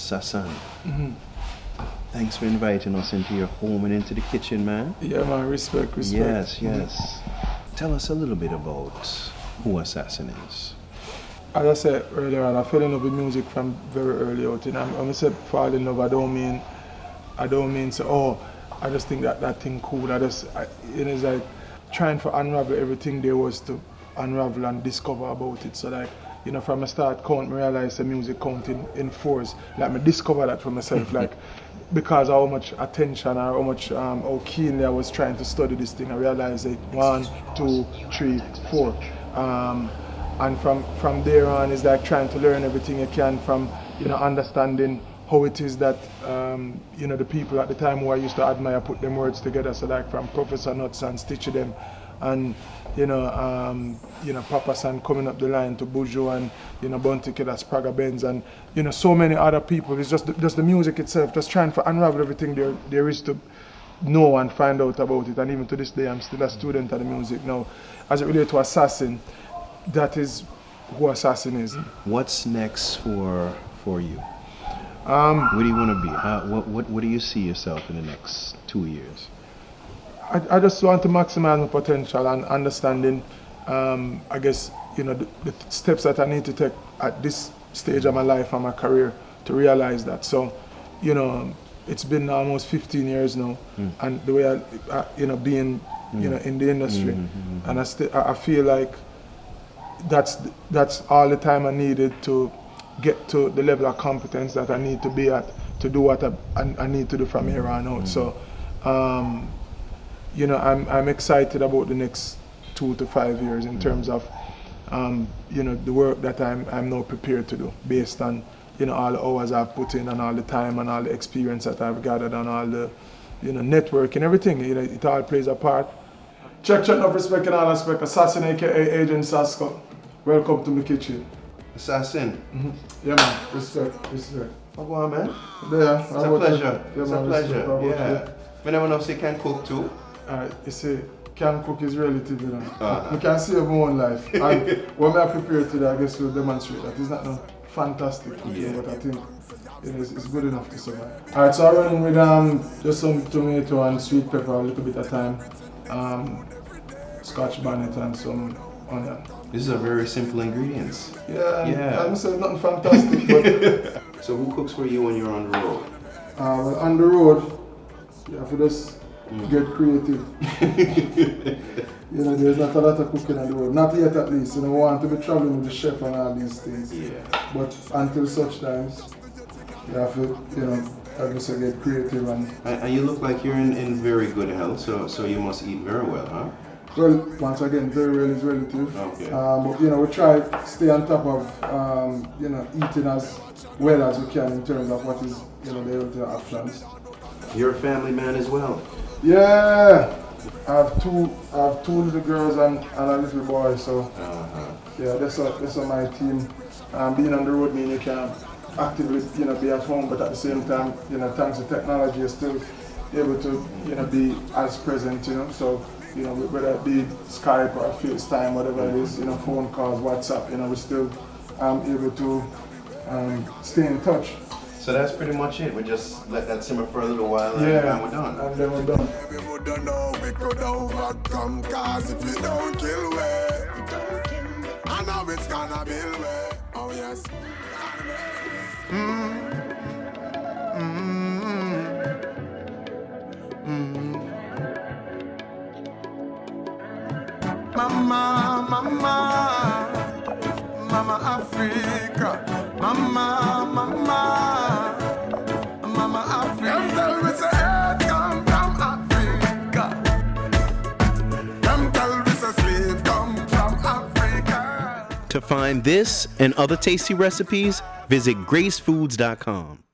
Sassan. Thanks for inviting us into your home and into the kitchen, man. Yeah, man, respect. Yes. Tell us a little bit about who Assassin is. As I said earlier on, I fell in love with music from very early out. And when I say fall in love, I don't mean say, oh, I just think that thing cool. It's like trying to unravel everything there was to unravel and discover about it. So like, from the start count, I realized the music counting in fours. Like me discover that for myself, like because of how much attention or how much how keenly I was trying to study this thing, I realized that 1, 2, 3, 4. And from there on is like trying to learn everything you can from, understanding how it is that, the people at the time who I used to admire put them words together. So like from Professor Nuts and Stitch them and, Papa San coming up the line to Buju and, Bounty Killer, Sprague Benz and, so many other people. It's just the music itself, just trying to unravel everything there is to know and find out about it. And even to this day, I'm still a student of the music now. As it relates to Assassin, that is who Assassin is. What's next for you? Where do you want to be? What do you see yourself in the next 2 years? I just want to maximize my potential and understanding, I guess, the steps that I need to take at this stage of my life and my career to realize that. So, it's been almost 15 years now, and the way I being, in the industry, and I feel like that's all the time I needed to get to the level of competence that I need to be at to do what I need to do from here on out. So, I'm excited about the next 2 to 5 years in terms of, the work that I'm now prepared to do based on, all the hours I've put in and all the time and all the experience that I've gathered and all the, network and everything. It all plays a part. Check, enough respect in all aspect. Assassin, aka Agent Sasko. Welcome to my kitchen. Assassin. Yeah, man. Respect. Come on, man. Yeah, it's a pleasure. Yeah, it's man, a pleasure. Yeah. When I know you can cook too. You see, can cook is relative, I can save my own life. And when I prepare today, I guess we'll demonstrate that. It's not no fantastic cooking, but I think it's good enough to survive. Alright, so I'm running with just some tomato and sweet pepper, a little bit of thyme, Scotch bonnet and some onion. These are very simple ingredients. Yeah. I'm saying nothing fantastic, but... So who cooks for you when you're on the road? Well, on the road, you have to just get creative. There's not a lot of cooking on the road. Not yet at least. I want to be traveling with the chef and all these things. Yeah. But until such times, you have to, I guess get creative and you look like you're in very good health, so you must eat very well, huh? Well, once again, very well is relative. Okay. But we try to stay on top of eating as well as we can in terms of what is the healthy options. You're a family man as well. Yeah, I have two little girls and a little boy. So yeah, that's my team. Being on the road means you can actively be at home, but at the same time, thanks to technology, you're still able to be as present. So. Whether it be Skype or FaceTime, whatever it is, phone calls, WhatsApp, we're still able to stay in touch. So that's pretty much it. We just let that simmer for a little while and then we're done. And then we're done. We don't know we could overcome, cause if you don't kill me, I know it's gonna be way. Oh yes. Mama Africa, Mama Africa. Them tell me say earth come from Africa. Them tell me say slave come from Africa. To find this and other tasty recipes, visit gracefoods.com.